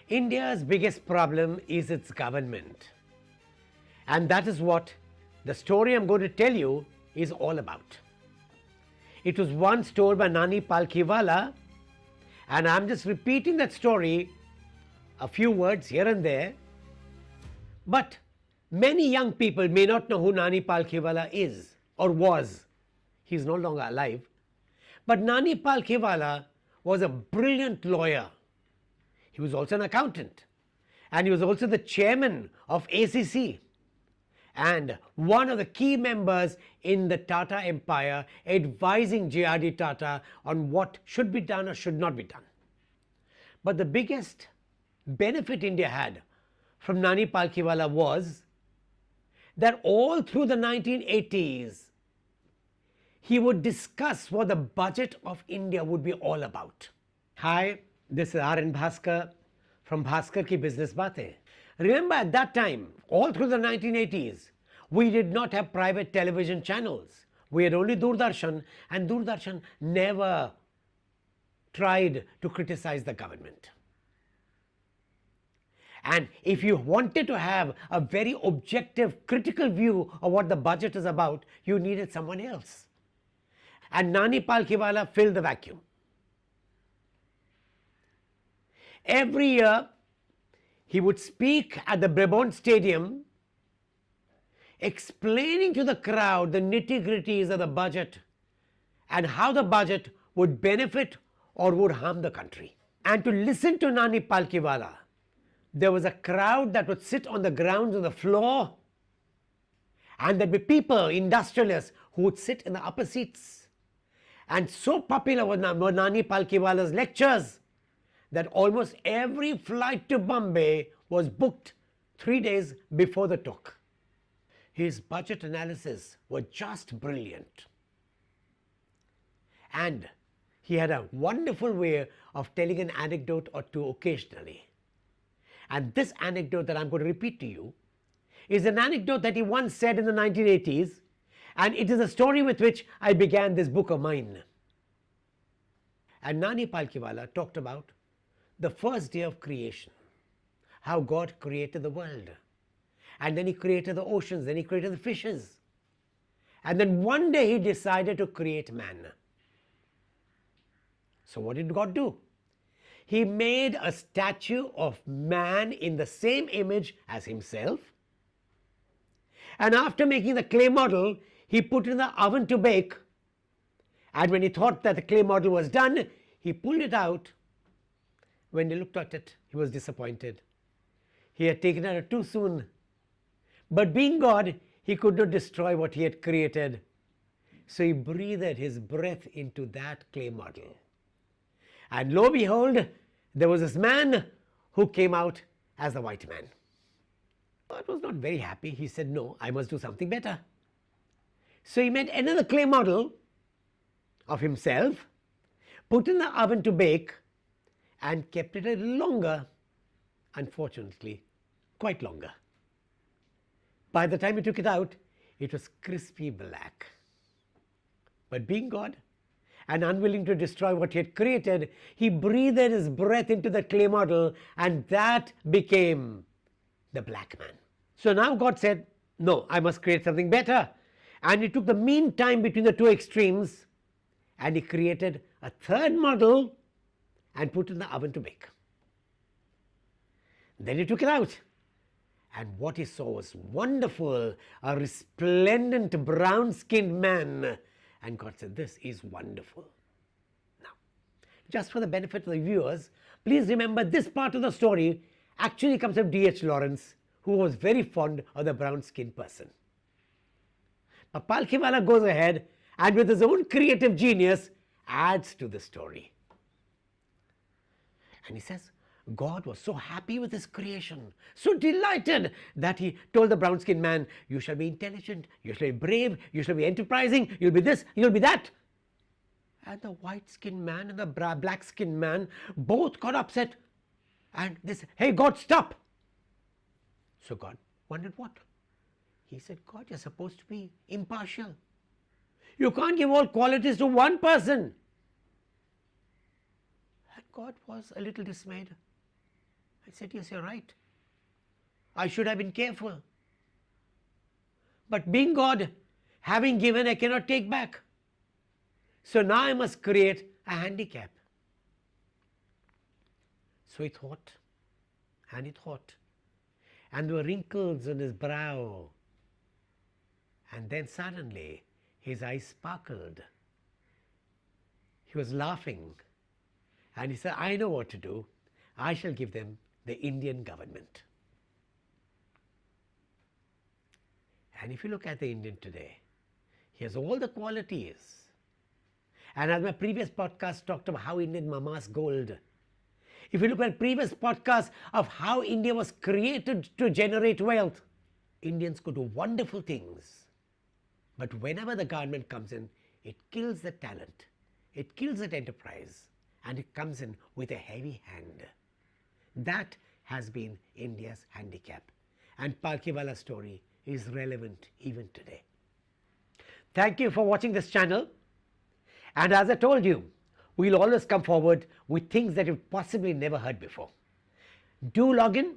India's biggest problem is its government. And that is what the story I'm going to tell you is all about. It was once told by Nani Palkhivala, and I'm just repeating that story, a few words here and there. But many young people may not know who Nani Palkhivala is or was. He's no longer alive. But Nani Palkhivala was a brilliant lawyer. He was also an accountant, and he was also the chairman of ACC and one of the key members in the Tata Empire, advising J.R.D. Tata on what should be done or should not be done. But the biggest benefit India had from Nani Palkhivala was that all through the 1980s, he would discuss what the budget of India would be all about. Hi, this is RN Bhaskar from Bhaskar Ki Business Baatein. Remember, at that time, all through the 1980s, we did not have private television channels. We had only Doordarshan, and Doordarshan never tried to criticize the government. And if you wanted to have a very objective, critical view of what the budget is about, you needed someone else. And Nani Palkhivala filled the vacuum. Every year, he would speak at the Brabant Stadium, explaining to the crowd the nitty-gritties of the budget and how the budget would benefit or would harm the country. And to listen to Nani Palkhivala, there was a crowd that would sit on the grounds on the floor, and there'd be people, industrialists, who would sit in the upper seats. And so popular were Nani Palkhivala's lectures that almost every flight to Bombay was booked 3 days before the talk. His budget analysis was just brilliant. And he had a wonderful way of telling an anecdote or two occasionally. And this anecdote that I'm going to repeat to you is an anecdote that he once said in the 1980s, and it is a story with which I began this book of mine. And Nani Palkhivala talked about the first day of creation, how God created the world. And then he created the oceans, then he created the fishes. And then one day he decided to create man. So what did God do? He made a statue of man in the same image as himself. And after making the clay model, he put it in the oven to bake. And when he thought that the clay model was done, he pulled it out. When he looked at it, he was disappointed. He had taken it out too soon. But being God, he could not destroy what he had created. So he breathed his breath into that clay model. And lo and behold, there was this man who came out as the white man. God was not very happy. He said, no, I must do something better. So he made another clay model of himself, put in the oven to bake, and kept it a little longer, unfortunately, quite longer. By the time he took it out, it was crispy black. But being God and unwilling to destroy what he had created, he breathed his breath into the clay model, and that became the black man. So now God said, no, I must create something better. And he took the mean time between the two extremes, and he created a third model and put it in the oven to bake. Then he took it out. And what he saw was wonderful, a resplendent brown-skinned man. And God said, this is wonderful. Now, just for the benefit of the viewers, please remember this part of the story actually comes from D.H. Lawrence, who was very fond of the brown-skinned person. But Palkhivala goes ahead and with his own creative genius adds to the story. And he says, God was so happy with his creation, so delighted that he told the brown-skinned man, you shall be intelligent, you shall be brave, you shall be enterprising, you'll be this, you'll be that. And the white-skinned man and the black-skinned man both got upset. And they said, hey, God, stop. So God wondered what? He said, God, you're supposed to be impartial. You can't give all qualities to one person. And God was a little dismayed. I said, yes, you're right. I should have been careful. But being God, having given, I cannot take back. So now I must create a handicap. So he thought, and he thought, and there were wrinkles on his brow. And then suddenly his eyes sparkled. He was laughing. And he said, I know what to do. I shall give them the Indian government. And if you look at the Indian today, he has all the qualities. And as my previous podcast talked about how Indian mamas gold. If you look at previous podcasts of how India was created to generate wealth, Indians could do wonderful things. But whenever the government comes in, it kills the talent, it kills that enterprise, and it comes in with a heavy hand. That has been India's handicap. And Palkhiwala's story is relevant even today. Thank you for watching this channel. And as I told you, we'll always come forward with things that you've possibly never heard before. Do log in,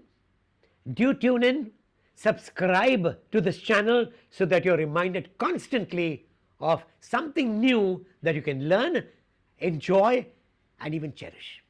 do tune in, subscribe to this channel so that you're reminded constantly of something new that you can learn, enjoy, and even cherish.